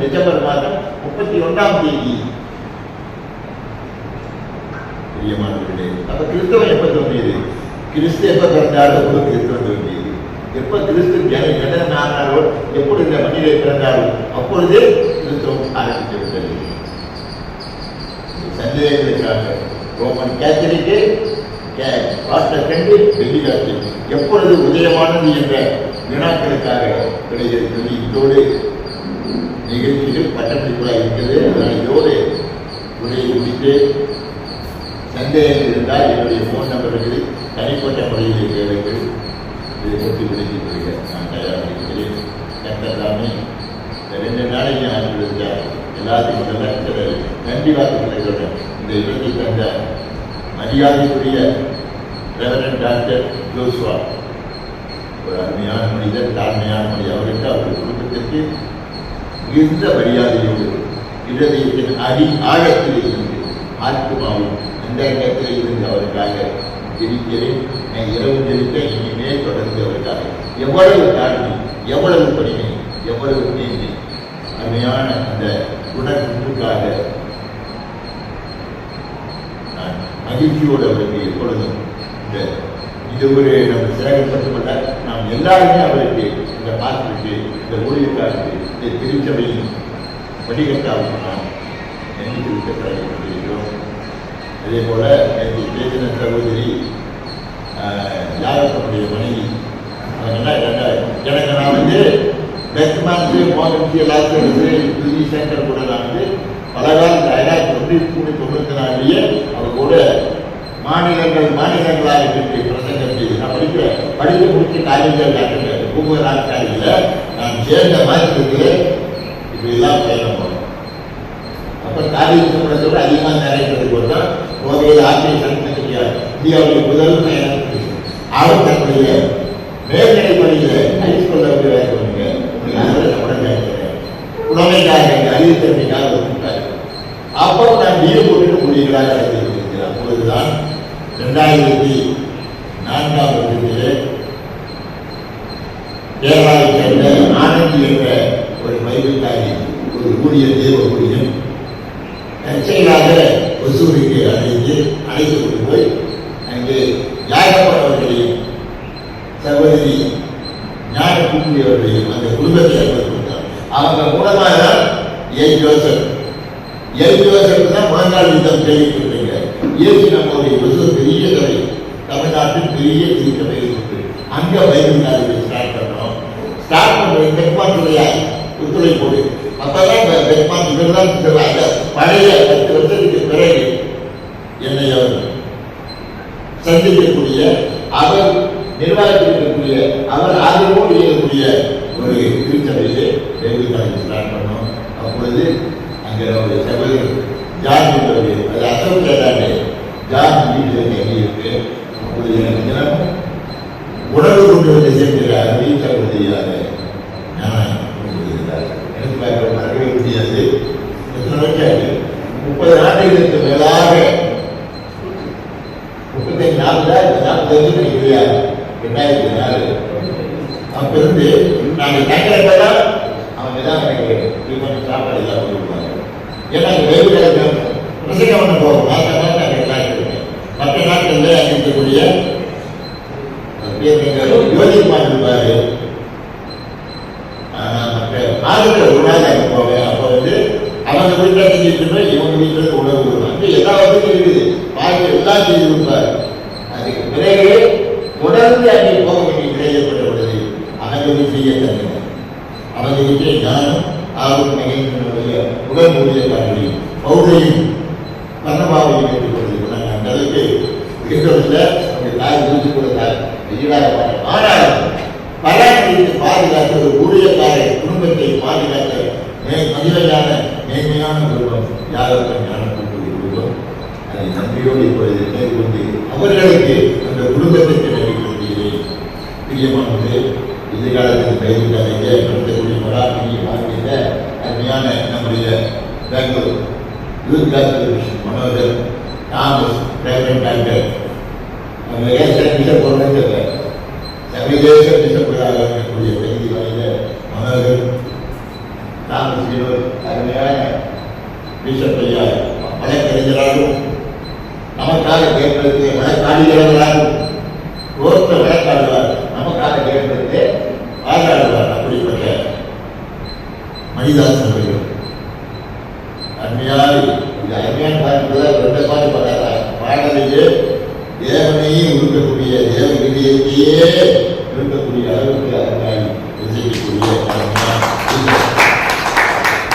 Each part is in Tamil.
டிசம்பர் மாதம் 31ஆம் தேதி. பிரியமானவர்களே, அப்ப கிறிஸ்தவம் எப்ப தோன்றியது? கிறிஸ்து எப்ப பிறந்தாரோ கிறிஸ்தவம் தோன்றியது. எப்ப கிறிஸ்து ஜனநாயகனாரோ, எப்பொழுது இந்த மண்ணிலே பிறந்தாரோ அப்பொழுது கிறிஸ்தவம் ஆரம்பித்து விட்டது. சந்தேகங்களுக்காக ரோமன் கேத்தலிக்கு, புராட்டஸ்டன்ட், பெண்டிகாஸ்ட் எப்பொழுது உதயமானது என்ற வினாக்களுக்காக சொல்லி இதோடு நிகழ்ச்சிகள் பட்டமளிப்பாக இருக்கிறது. அதனால் இதோடு உரையை முடித்து சந்தேகங்கள் இருந்தால் என்னுடைய போன் நம்பர்களை தனிப்பட்ட முறையில் கேளுங்கள். இதை பற்றி விளக்கிக் கொள்க நான் தயாராக இருக்கிறேன். கட்டத்தாமே இந்த 2 நாளைக்கு நான் இருந்தால் எல்லாத்தையும் முதல்ல நன்றி வாக்குகளை சொல்ல இந்த இடத்தை தந்த மரியாதைக்குரிய ரெவரண்ட் டாக்டர் ஜோசுவா ஒரு அருமையான மனிதர், தாழ்மையான மனிதர். அவருக்கு அவருடைய குடும்பத்திற்கு மிகுந்த மரியாதையோடு இதயத்தின் ஆழத்தில் இருந்து ஆத்மாவும் அந்த இடத்தில் இருந்து அவருக்காக ஜெபிக்கிறேன். நான் இரவு ஜெபிக்க இனிமேல் தொடர்ந்து அவருக்காக எவ்வளவு தாழ்மை, எவ்வளவு பணிமை, எவ்வளவு நீதி, அருமையான அந்த குணத்துக்காக நான் மகிழ்ச்சியோடு அவருக்கு எப்பொழுதும் இது ஒரு நம்ம சிறகு மட்டுமல்ல, நாம் எல்லாருமே அவருக்கு இந்த பார்த்துட்டு இந்த ஊழியர்களுக்கு இந்த திருச்சபையின் வடிகட்டாவுக்கு நாம் நன்றி தெரிவிக்கிறோம். அதே போல எனக்கு பேசின சகோதரி யாருடைய மனைவி எனக்கு நான் பெஸ்ட்மான்ஸு மோகன்சி எல்லாத்தையும் துதி சென்டர் கூட நான் பல காலம் 1994 அவர் கூட மாநிலங்களாக பிரசங்கம் செய்து நான் படிக்க முடிச்ச காலேஜில் ஒவ்வொரு நாட்களில் நான் சேர்ந்த மாநிலத்தில் இப்படிலாம் பயணம் போனோம். அப்போ காலேஜ் கூட அதிகமாக நிறைவேறது போது தான் போதையில் ஆசிரியர் முடியாது. இந்தியாவுடைய முதல் பயணம் அவர் தன்னுடைய மேல்நிலை பணியில் ஹைஸ்கூலில் வேலை பண்ணுங்க உடமைக்காக அறிவுத்திறமைக்காக ஒன்றாரு. அப்போ நான் வீடு போட்டு முடிவுகளாக நடத்தியிருக்கிறேன். அப்பொழுதுதான் 2004ஆம் வருடத்திலே கேரளாவை சேர்ந்த ஆனந்தி என்ற ஒரு பைபிள்காரி ஒரு ஊழியர், தேவ ஊழியர் தற்செயலாக ஒசூருக்கு அழைத்து கொண்டு போய் அங்கே யாகப்பட்டவர்களையும் சகோதரி ஞான கூட்டியவர்களையும் அந்த குடும்பத்தை ஏற்படுத்தினார். அவங்க மூலமாக தான் எல் ஜோசப் தான் முழங்கால் யுத்தம் கேள்விப்பட்டிருங்க. இயேசு நம்முடைய ஒசூர் பெரிய சபை, தமிழ்நாட்டில் பெரிய திருச்சபை இருக்கு. அங்கே பைபிள் காலேஜை ஸ்டார்ட் பண்ணோம். ஸ்டார்ட் பண்ணுற பெட்மான்களுடைய ஒத்துழைப்போடு அப்பதான் பெட்மான் இவர்தான் பழைய 10 வருஷத்துக்கு பிறகு என்னை அவர் சந்திக்கக்கூடிய, அவர் நிர்வாகத்திற்கக்கூடிய, அவர் ஆதரவோடு இயங்கக்கூடிய ஒரு திருச்சபையிலே பைபிள் காலேஜ் ஸ்டார்ட் பண்ணோம். அப்பொழுது அங்கே நம்முடைய சகோதரர் ஜான் என்பது அது அசல் கேட்டாங்க ஜான் வீட்டில் இருக்கு. அப்பொழுது எனக்கு தினமும் உணவு கொண்டு வந்து சேர்க்கிறார் சகோதரியாக ஞானம் கொண்டிருக்கிறார். எனக்கு மறக்கவே முடியாது. 30 ஆண்டுகளுக்கு மேலாக 35 கிடையாது 2004 அப்பிருந்து நாங்கள் தங்கிறப்பெல்லாம் அவங்க தான் எனக்கு சாப்பாடு எல்லாம் கொடுப்பாங்க. ஏன்னா வெயில் பிரசங்கம் பண்ண போவோம். நாங்கள் இருக்கேன். மற்ற நாட்களில் அங்கே இருக்கக்கூடிய யோசிப்பான் இருப்பாரு. மற்ற நாடுகள் ஒரு நாள் அங்கே போவேன். அப்போ அவங்க வீட்டில் செஞ்சுட்டு இவங்க வீட்டில் உணவு கொடுப்பாங்க. எல்லா வசதியும் இருக்குது. பாக்கி எல்லாம் செய்து கொடுப்பாரு. அதுக்கு பிறகு தொடர்ந்து அங்கே போக வேண்டிய கிடைக்கப்பட்ட பொழுது அவங்க செய்ய தந்தாங்க. அவங்க வீட்டை ஞானம் ஆகும் நிகழ்ச்சியினுடைய உடல் ஊழியக்காரர்களையும் பௌதையும் பன்னமாவையும் ஏற்றுக்கொள்வது நாங்கள் அந்த அளவுக்கு இருக்கிறதில்ல. அவங்க தாய் குறித்து கொடுத்தார் ஈடாக மாட்டோம். ஆனால் பராமரித்து பாதுகாத்த ஒரு ஊழியக்கார குடும்பத்தை பாதுகாத்த மகிழ்ச்சியான மேன்மையான குடும்பம் யாருக்கு ஞானம் கொடுக்கிறோம். அதை நன்றியோடு இப்பொழுது மேற்கொண்டு அவர்களுக்கு அந்த குடும்பத்திற்கு நன்றி கொடுக்கிறேன். பிரியமானது எதிர்காலத்தில் கைவிட்டாங்க நடத்தக்கூடிய மராமணி வாழ்க்கையில அருமையான நம்முடைய பெங்களூர் யூத் காஸ்ட் மனோகர் தாமஸ் ரெவரண்ட் டாக்டர் அவங்க பிஷப் போடுறது சர்வதேச பிஷப்புகளாக இருக்கக்கூடிய செய்தி வகையில் மனோகர் தாமஸ் அருமையான வீசப்பையா வழக்கறிஞராகவும் நமக்காக கேட்பதற்கு வழக்காடுகிறவர்களாகவும் கோர்த்த வழக்காடுவார், நமக்காக கேட்பதற்கு வாதாடுவார். அப்படிப்பட்ட மணிதாசன் அவர்கள் அருமையாக இந்த அருமையான பாட்டுதான் ரெண்டு பாட்டு பாடுறாங்க. பாடலையே தேவனையும் இருக்கக்கூடிய தேவகிரியத்தையே இருக்கக்கூடிய அளவுக்கு அருமையாக இசைக்கக்கூடிய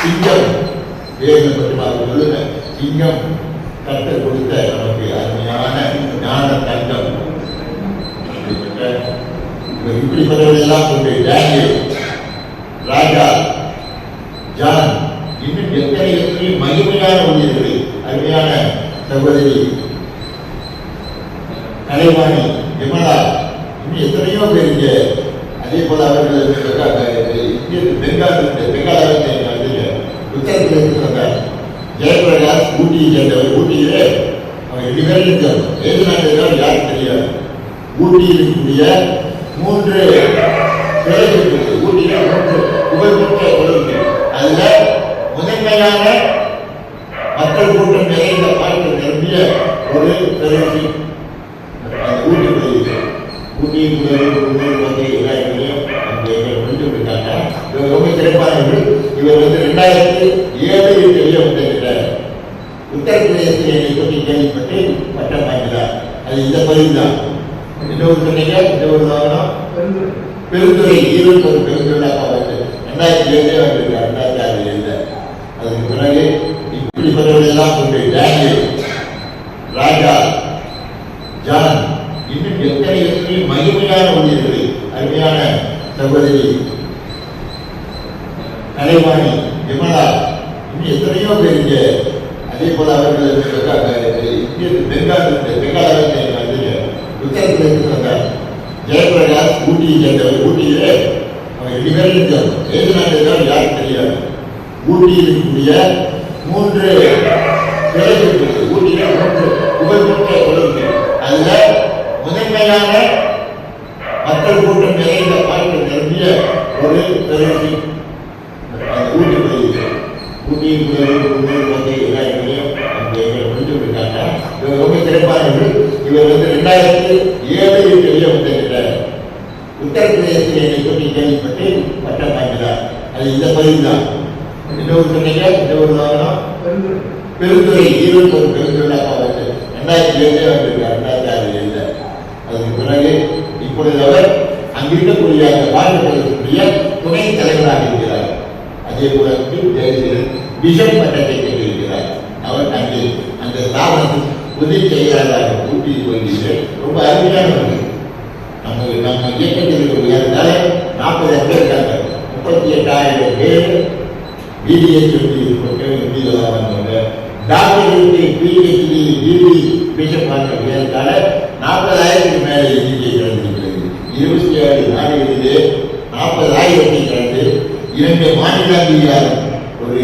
சிங்கம் வேறு மட்டும் அவர் சொல்லுங்க. சிங்கம் கற்றுக் கொடுத்த நமக்கு அருமையான ஞான தங்கம். இப்படிப்பட்டவர்களெல்லாம் கொண்டு டேனியல், ராஜா, ஜான், இன்னும் எத்தனை மகிமையான ஊழியர்கள், அருமையான சகோதரி கலைவாணி, விமலா, இன்னும் எத்தனையோ பேருங்க. அதே போல அவர்கள் பெங்காலில் உத்தரப்பிரதேசத்தில் வந்தார். ஜெயபிரகாஷ் ஊட்டியை சேர்ந்தவர். ஊட்டியிலே அவங்க 2 பேரும் இருந்தார். எது நாட்டில் யாருக்கு தெரியாது. ஊட்டியில் இருக்கக்கூடிய 3 ஊட்டியில் 3 புகழ்பெற்ற குழுக்கள். அதுல முதன்மையான மக்கள் கூட்டம் நிறைந்த பாய்கள் நிரம்பிய ஒரு பிரதேசி ஊட்டி பிரதேசி. ஊட்டியின் முதல் வந்து எல்லாருக்கையும் முடித்து விட்டாங்க. இவர் ரொம்ப சிறப்பானவர்கள். இவர் 2007 வெளியே வந்திருக்கிறார். உத்தரப்பிரதேசத்தில் என்னை பற்றி கேள்விப்பட்டு பட்டம் வாங்கினார். அது இந்த பகுதி தான். இன்னொரு சொன்னீங்க, இன்னொரு வாகனம் பெருந்துறை, ஈரோடு ஒரு பெருந்துறையாக வந்து 2007 வந்திருக்கார். 2006 அதுக்கு பிறகு இப்படிப்பட்டவர்களெல்லாம் கொண்டு டேனியல், ராஜா, ஜான், இன்னும் எத்தனை மகிமையான ஊழியர்கள், அருமையான சகோதரி கலைவாணி, விமலா, இன்னும் எத்தனையோ பேருங்க. அதே போல அவர்கள் பெங்காலில் வந்து உத்தரப்பிரதேசத்தில் வந்தார். ஜெயபிரகாஷ் ஊட்டியை சேர்ந்தவர். ஊட்டியிலே அவங்க 2 பேரும் இருந்தார். எது நாட்டில் யாருக்கு தெரியாது. ஊட்டியில் இருக்கக்கூடிய 3 ஊட்டியில 3 புகழ்பெற்ற குழுக்கள். அதுல முதன்மையான மக்கள் கூட்டம் நிறைந்த பாய்கள் நிரம்பிய ஒரு பிரதேசி ஊட்டி பிரதேசி. ஊட்டியின் வந்து எல்லாருக்கையும் முடித்து விட்டாங்க. இவர் ரொம்ப சிறப்பானவர்கள். இவர் 2007 வெளியே வந்திருக்கிறார். உத்தரப்பிரதேசத்தில் என்னை பற்றி கேள்விப்பட்டு பட்டம் வாங்கினார். அது இந்த பகுதி தான். இன்னொரு சொன்னீங்க, இன்னொரு வாகனம் பெருந்துறை, ஈரோடு ஒரு பெருந்துறையாக வந்து 2007 வந்திருக்கார். 2006 அதுக்கு பிறகு இப்பொழுது அவர் அங்கிருக்கக்கூடிய அந்த பாடல்களுடைய துணை தலைவராக இருக்கிறார். அதே போல பிஷப் பட்டத்தை பெற்றிருக்கிறார். அவர் அங்கே அந்த ஸ்தாபனத்தில் உதவி செயலாளராக கூட்டி வருகிறது. ரொம்ப அருமையானவர்கள். நம்ம இயக்கத்தில் உயர்ந்தால 40 பேர் இருக்காங்க. 38,000 பேர் பிடிஎஸ் வந்தவங்க. டாக்டர்களுக்கு பிஹெச்டி, டிகிரி பிஷப் உயர்ந்தால 40,000 மேலே எண்ணிக்கை கடந்திருக்கிறது. 27 நாடுகளிலே 40,000 கடந்து 2 மாநில அங்கீகாரம், ஒரு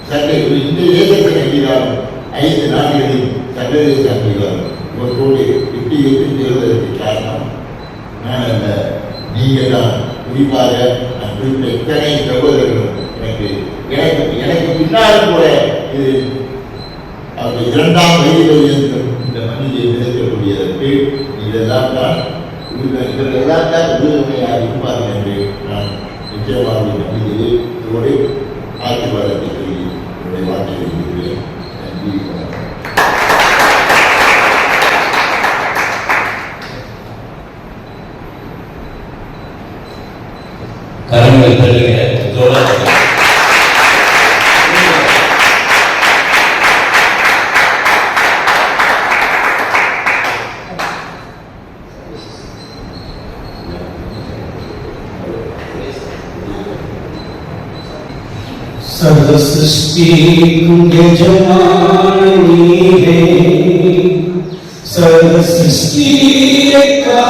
சட்ட இந்த தேசத்தின் அங்கீகாரம், 5 நாடுகளின் சர்வதேச அங்கீகாரம் இவற்றோடு எட்டி எழுவதற்கு காரணம் நான் அல்ல, நீங்கள் தான். குறிப்பாக நான் குறித்த இத்தனை சகோதரர்களும் எனக்கு பின்னால் கூட இது அவர்கள் 2ஆம் வயதில் இந்த மனிதை நினைக்கக்கூடியதற்கு இதெல்லாம் தான் இதெல்லாம் தான் உறுதுணையாக இருப்பார்கள் என்று நான் நிச்சயமாக நம்பிக்கையை இதோடு ஆசீர்வாதத்தை சொல்லி என்னுடைய வார்த்தையை இருக்கிறேன். நன்றி. கரங்கள் தருகிற सर्वसृष्टि यजमानी है, सर्वसृष्टि का